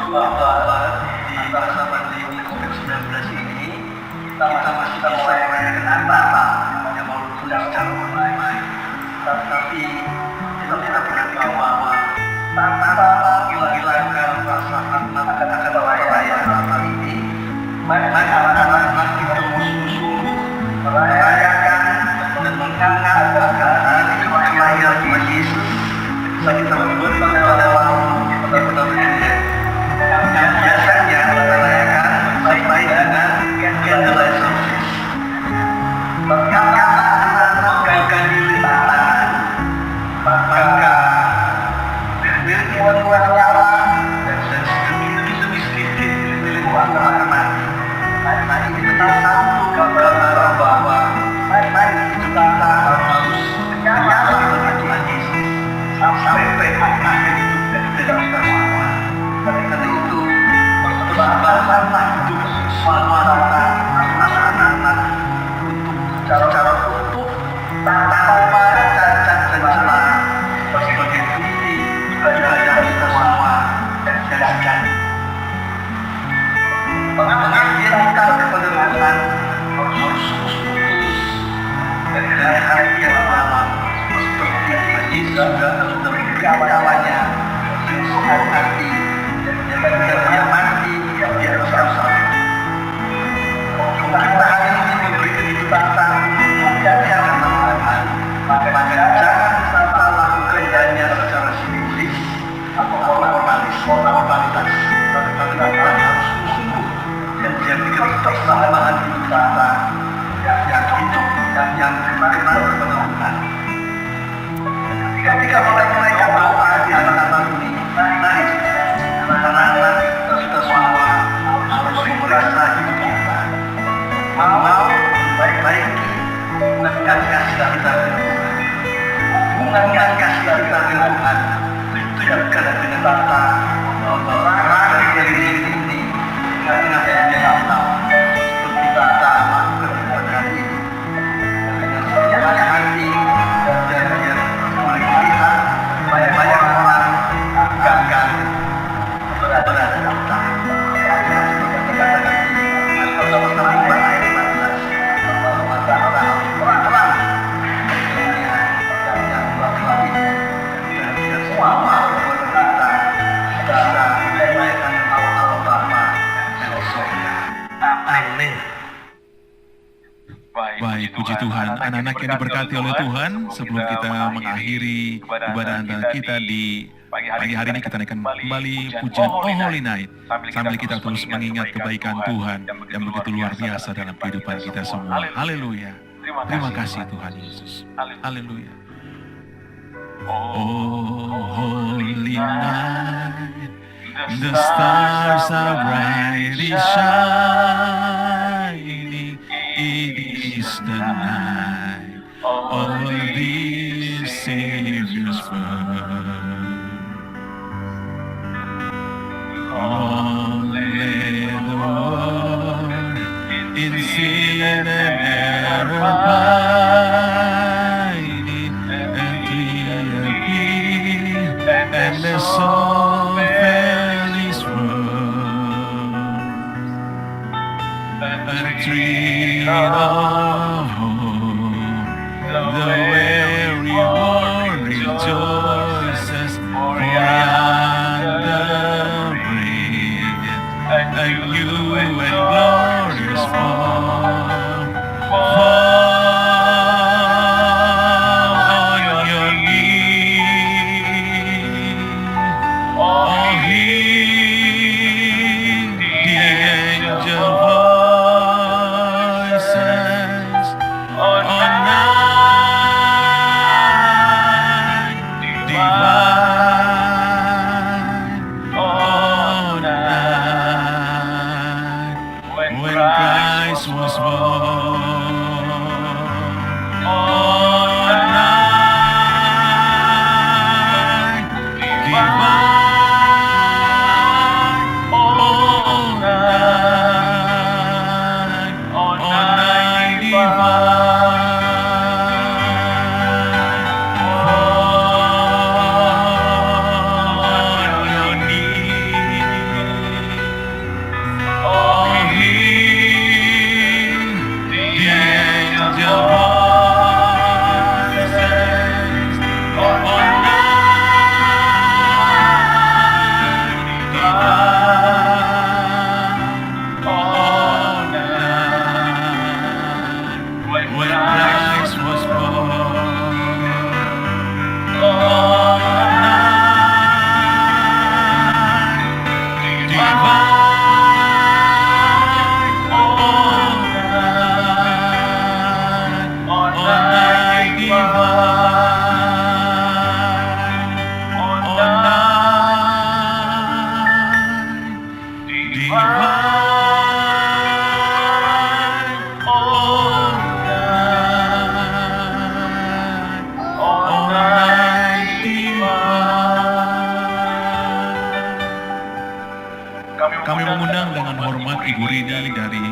bahwa di masa pandemi COVID-19 ini kita masih bisa merayakan Natal yang walaupun secara online, tapi kita perhatikan bahwa tanpa menghilangkan rasa akan perayaan Natal ini, maka anak-anak kita sungguh-sungguh merayakan dan mengingat akan hari kelahiran Yesus. Kita membuat dalam kita yang biasanya kita rayakan sesuai dengan candlelight service. Karena anak-anak bukan dilibatkan, maka buat nyala dan sedikit dilibatkan anak-anak. Nah ini benar satu gambaran bahwa kita harus menyala dengan Tuhan Yesus sampai akhir hidup dari kita semua. Karena itu persembahanlah hidup semua anak-anak untuk secara utuh tanpa cacat dan celah sebagai bukti ibadah kita semua dan janji. Pengabdian kepada Tuhan harus tulus dari hati yang dalam seperti Yesus sudah memberikan nyawanya dengan sehat hati yang dia mati di atas kayu salib. Kita hari ini memberi kehidupan menjadi anak Tuhan, maka jangan kita lakukan hanya secara simbolis atau formalitas, tetapi kita harus sungguh dan menjadikan persembahan hidup kita yang hidup dan yang kenal kepada Tuhan. Ketika mereka berdoa di anak-anak ini, mari anak-anak kita semua harus memeriksa hidup kita. Mau baik-baiki hubungan kasih kita dengan Tuhan. Hubungan kasih kita dengan Tuhan ditunjukkan dengan kata orang dari diri ini dengan yang tahu seperti kita lakukan pada hari ini dengan setia hati dan yang melihat banyak orang gagal berada dalam tahap seperti katakan Alkitab pasal 5 ayat 14 bahwa kita harus pelan-pelan yang laki-laki dan yang semua kita bisa menaikkan Allah Bapa yang di surga. Amin. Baik, puji Tuhan. Anak-anak yang diberkati oleh Tuhan, sebelum kita mengakhiri ibadah antara kita di pagi hari ini, kita naikkan kembali pujian Oh Holy Night, sambil kita terus mengingat kebaikan Tuhan yang begitu luar biasa dalam kehidupan kita semua. Haleluya. Terima kasih Tuhan Yesus. Haleluya. Oh Holy Night, the stars are brightly shining. It is the night of the Savior's birth. Long lay the world in sin and error pining, and we appear, and the soul fell his word. A tree of hope, the weary world rejoices, for yonder breath a new and glorious fall. Fall on your knees, oh, hear the angel voices on night divine, on night when Christ was born, on night divine, on night divine. Fall on your knees. Kami mengundang dengan hormat Ibu Rini dari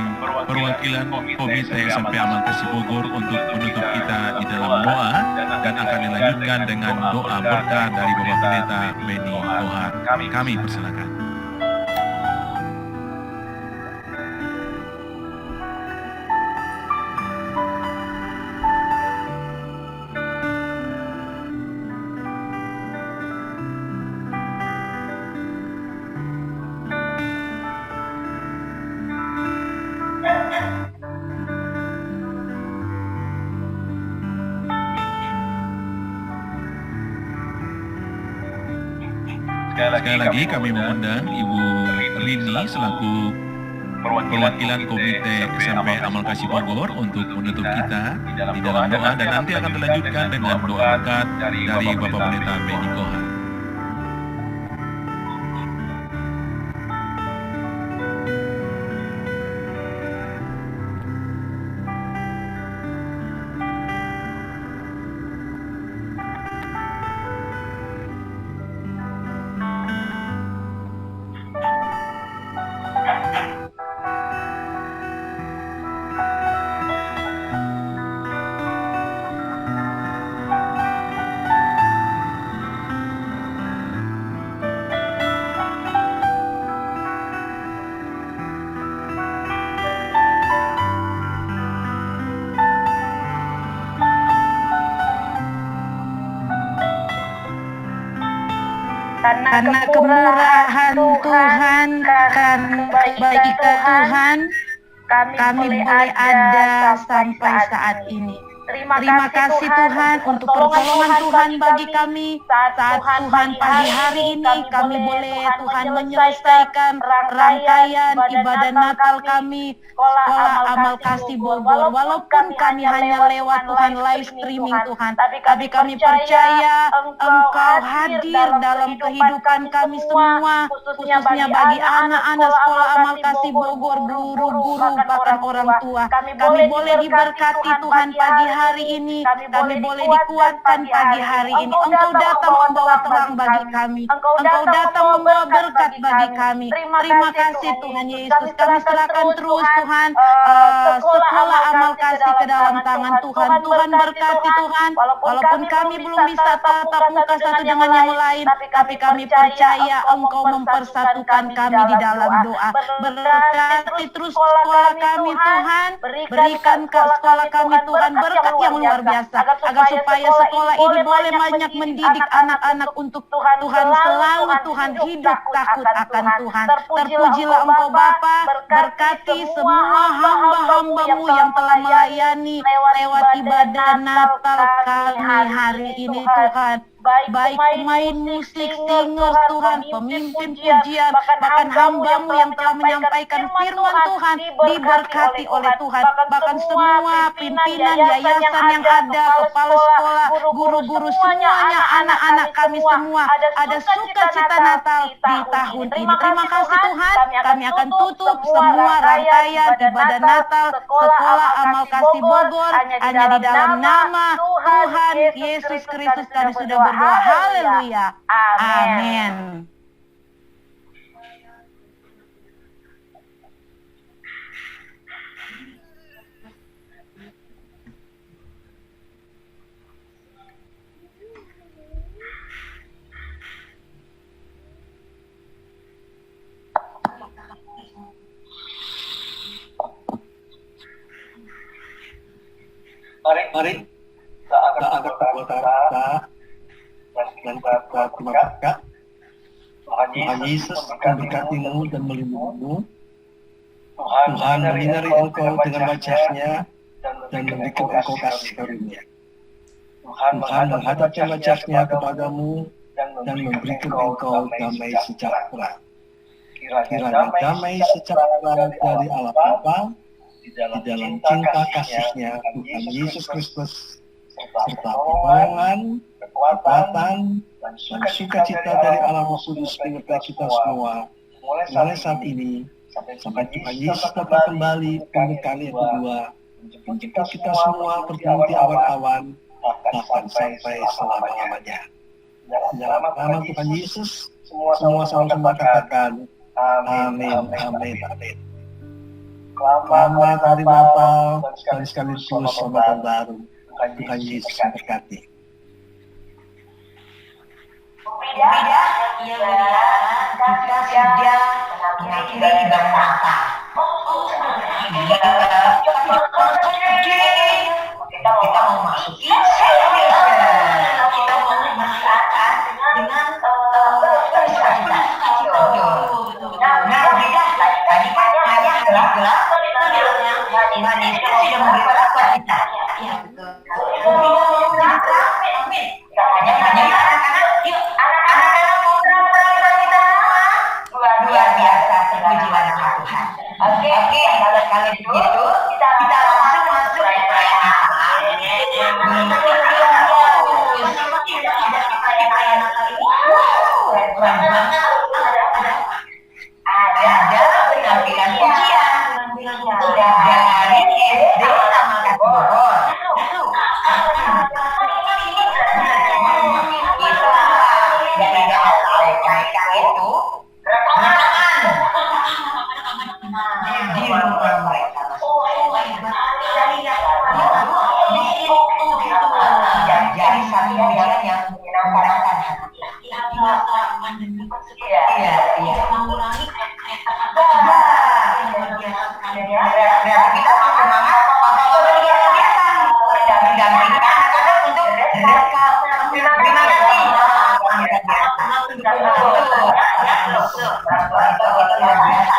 perwakilan Komite SMP Amal Kasih Bogor untuk menutup kita di dalam doa dan akan dilanjutkan dengan doa berkah dari Bapak Pendeta Benny Kohar. Kami persilakan. Sekali lagi kami mengundang Ibu Rini selaku perwakilan Komite SMP Amal Kasih Bogor untuk menutup kita di dalam doa dan nanti akan dilanjutkan dengan doa berkat dari Bapak Pendeta Benny Kohar. Karena kemurahan Tuhan, karena baik Tuhan, kami boleh ada sampai saat ini. Terima kasih Tuhan untuk pertolongan Tuhan bagi kami saat Tuhan pagi hari ini kami boleh Tuhan menyelesaikan rangkaian ibadah Natal kami Sekolah Amal Kasih Bogor. Walaupun kami hanya lewat Tuhan live streaming Tuhan, tapi kami percaya Engkau hadir dalam kehidupan kami semua, khususnya bagi anak-anak Sekolah Amal Kasih Bogor, guru-guru, bahkan orang tua. Kami boleh diberkati Tuhan pagi hari ini, kami boleh dikuatkan pagi hari ini. Engkau datang membawa terang bagi kami, Engkau datang membawa berkat bagi kami. Terima kasih Tuhan Yesus. Kami serahkan terus Tuhan Sekolah Amal Kasih ke dalam tangan Tuhan. Tuhan berkati Tuhan, walaupun kami belum bisa tatap muka satu dengan yang lain, tapi kami percaya Engkau mempersatukan kami di dalam doa. Berkati terus sekolah kami Tuhan, berikan ke sekolah kami Tuhan berkat yang luar biasa, agar supaya sekolah ini boleh banyak mendidik anak-anak untuk Tuhan selalu Tuhan hidup takut akan Tuhan. Terpujilah Engkau Bapa, berkati semua hamba-hambamu yang telah melayani lewat ibadah Natal kami hari ini Tuhan. Baik pemain musik, singer Tuhan, pemimpin pujian, bahkan hamba-Mu yang telah menyampaikan firman Tuhan, diberkati oleh Tuhan. Bahkan semua pimpinan yayasan yang ada, kepala sekolah, guru-guru, semuanya, anak-anak kami semua, ada sukacita Natal di tahun ini. Terima kasih Tuhan, kami akan tutup semua rangkaian ibadah Natal Sekolah Amal Kasih Bogor hanya di dalam nama Tuhan Yesus Kristus kami sudah berdoa. Haleluya. Amin. Mari kita angkat kedua tangan dan kita terima berkat. Tuhan Yesus memberkatimu dan melindungimu. Tuhan menyinari engkau dengan wajah-Nya dan memberikan engkau kasih karunia. Tuhan menghadapkan wajah-Nya kepadamu dan memberikan engkau damai sejahtera. Kiranya damai sejahtera dari Allah Bapa di dalam cinta kasih-Nya Tuhan Yesus Kristus serta pertolongan, kekuatan, dan sukacita dari Allah Roh Kudus menyertai kita semua mulai saat ini Sampai Tuhan Yesus datang kembali untuk kali yang kedua, menjemput kita semua bertemu di awan-awan, bahkan sampai selama-lamanya. Dalam nama Tuhan Yesus, semua sama-sama katakan, amin, amin, amin. Selamat Hari Natal dan sekaligus Selamat Tahun Baru. Tuhan Yesus memberkati. Beda, kita sudah mengakhiri ibadah Natal. Kita mau masuki kita mau merayakan dengan sukacita. Nah, beda tadi kan hanya hari gelap, Tuhan Yesus sudah memberitahu buat kita. Ya betul. Amin. Hanya anak-anak, yuk anak-anak mau berapa kita semua? Luar biasa, terpujilah nama Tuhan. Oke, kalau begitu kita langsung masuk ke perayaan Natal. Perayaan Natal ini keren banget. Ada penampilan pujian dari SD Taman Bogor. Itu dari mereka itu rekaman di rumah mereka. Jadi satu pujian yang menyenangkan hati. Iya. Berarti kita semangat Papa Bobo biasa mendampingi anak-anak untuk rekam. Terima kasih. Itu luar biasa.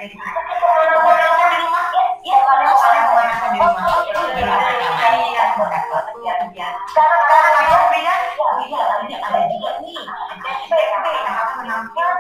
Pemanasan di rumah, ya pemanasan di rumah. Sekarang ada beda. Oh iya, ini ada juga nih. SMP yang akan menampilkan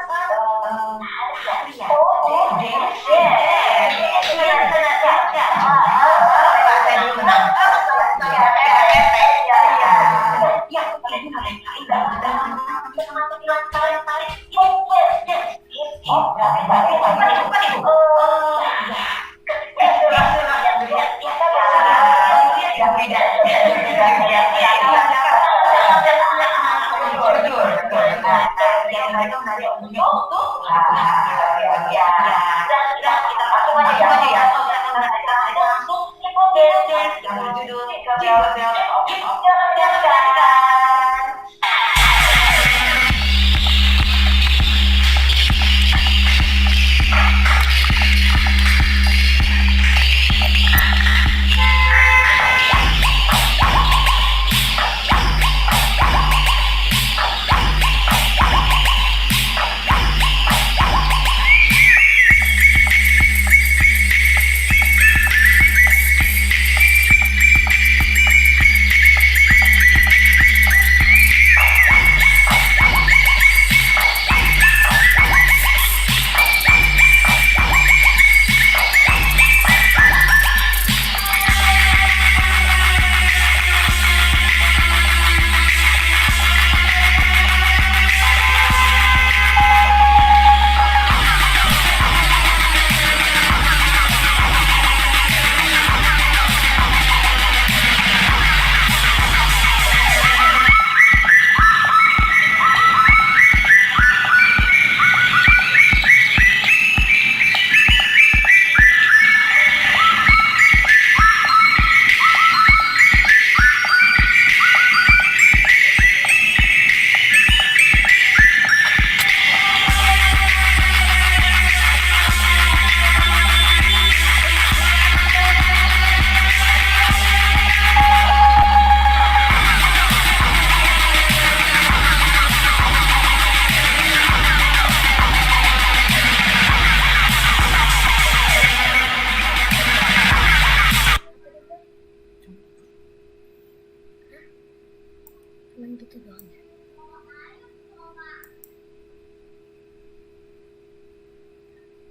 Cuman gitu doang ya.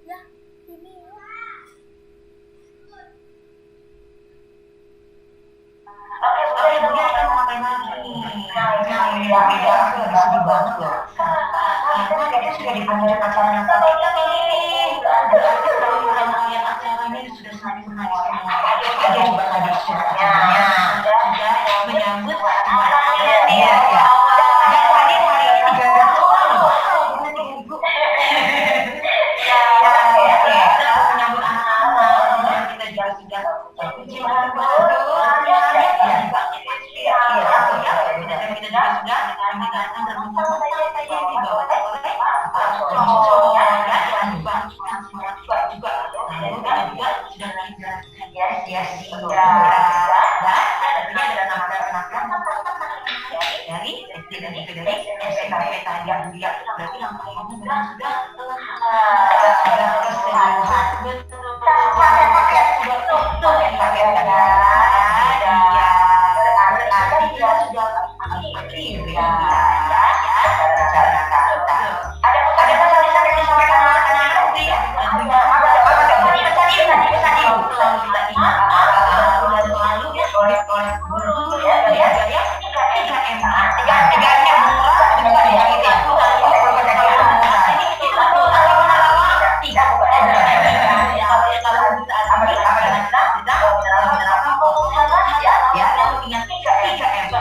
Ya, ini Oke, kemudian kita mau ngapain lagi nih? Nah, ini beda, aku lagi sedih banget loh. Karena kita sudah di penghujung acara Natal kita nih. Berarti kalau rangkaian acaranya sudah sempurna semua. Ada juga tadi suaranya sudah menyambut anak-anak nih ya. Dan tadi hari ini 300 orang loh. Benar nih Ibu. Kita menyambut anak-anak. Kemudian kita juga sudah uji baru. Dan kita juga sudah mendengarkan dan menonton apa yang dibawakan oleh Jojo dan membangkitkan semangat kita juga. Lalu kita juga sudah dan tentunya ada nama-nama dari SD dan juga dari SMP tadi yang dia berarti rangkaiannya memang sudah keseluruhan. Betul. Pakai berarti kita sudah akhir ya. Ada pesan yang disampaikan oleh anak-anak nanti ya. Pesan ibu selalu kita ingat selalu oleh guru ya 3M. 3M-nya murah juga ya gitu ya. Ini kita tidak ya lalu ingat 3M bukan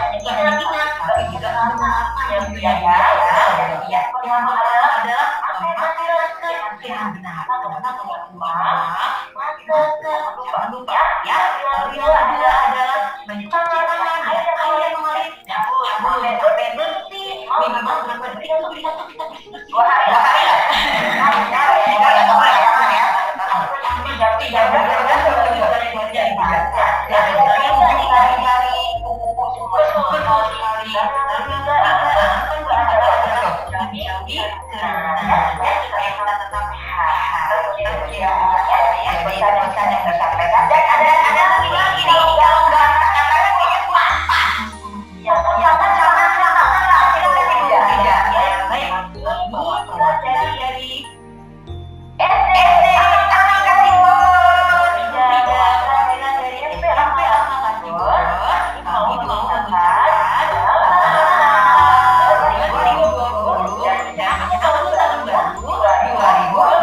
hanya ingat tapi juga mengapa yang benar ya yang adalah memakai masker dengan benar karena kalau jangan lupa ya lalu yang kedua adalah mencuci tangan dengan air yang mengalir dan sabun sampai bersih minimal berapa detik itu lihat tuh kita bersih 2 hari lah ya pesan yang disampaikan. Dan ada lagi nih, kalau nggak katakan kayaknya kurang pas. Ya, sama. Silakan tidak. Ya, baik. Dari SD, terima kasih Bos. Tidak, dari SMP, terima kasih Bos. Mau mengucapkan 2020 dan tahun baru 2021.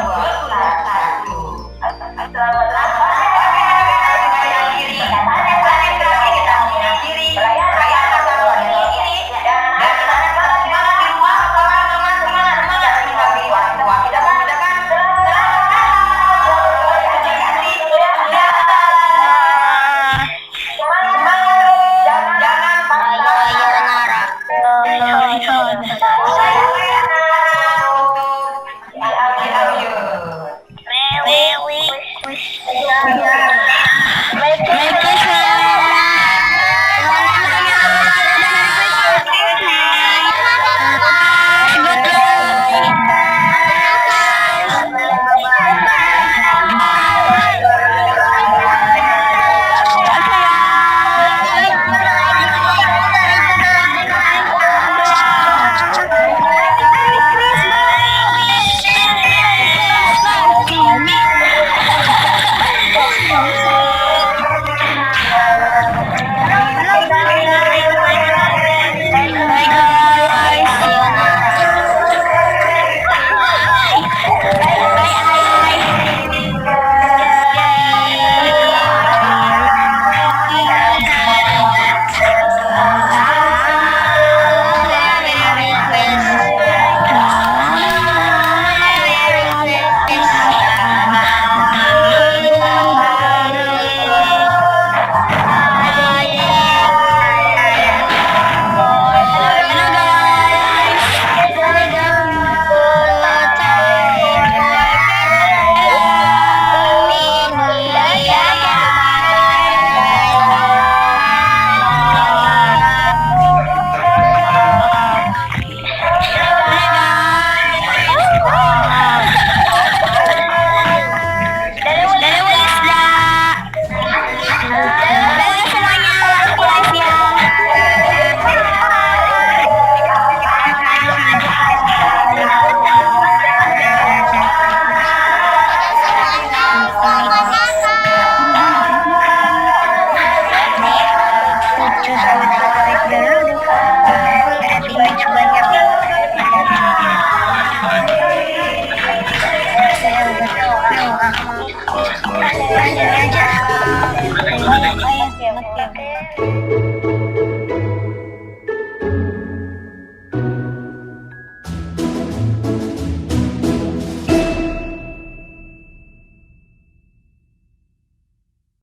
Ya.